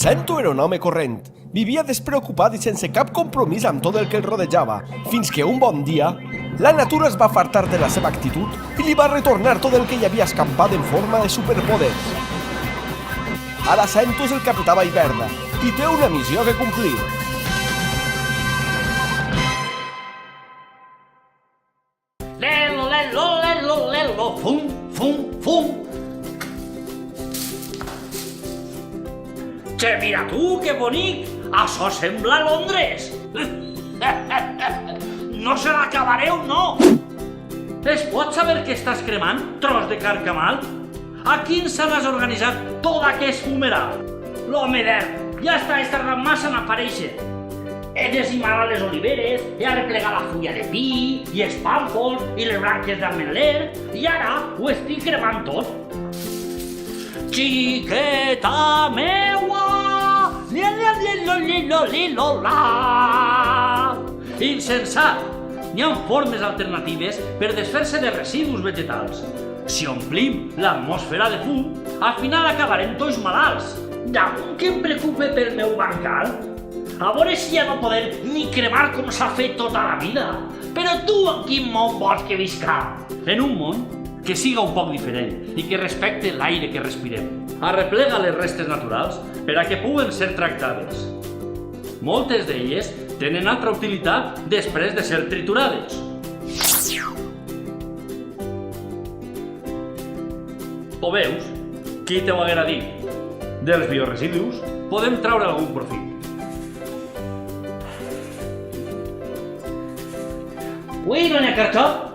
Cento era un home corrent. Vivia despreocupat i sense cap compromís amb tot el que el rodejava, fins que un bon dia, la natura es va fartar de la seva actitud i li va retornar tot el que hi havia escampat en forma de superpoders. Ara Cento és el capità Vallverda i té una missió que complir. Lelo, lelo, lelo, lelo, fum, fum, fum. Che, mira tu, que bonic! Això sembla Londres! No se l'acabareu, no! Es pot saber què estàs cremant, tros de carcamal? A quin s'han organitzat tot aquest fumeral? L'home d'Er ja està tardant massa en aparèixer. He decimat les oliveres, he arreplegat la fulla de pi, i els pàmpols, i les branques d'ametler, i ara ho estic cremant tot. Xiqueta meua, li-li-li-lo-li-lo-li-lo-la. Insensat! N'hi ha formes alternatives per desfer-se de residus vegetals. Si omplim l'atmosfera de fum, al final acabarem tots malalts. Damunt que em preocupe pel meu bancal? A veure si ja no podem ni cremar com s'ha fet tota la vida. Però tu en quin món vols que visca? En un món que siga un poc diferent i que respecte l'aire que respirem. Arreplega les restes naturals per a que puguen ser tractades. Moltes d'elles tenen altra utilitat després de ser triturades. Ho veus? Qui t'ho haguera dit? Dels bioresidus podem traure algun profit. Ui, doña Carxot,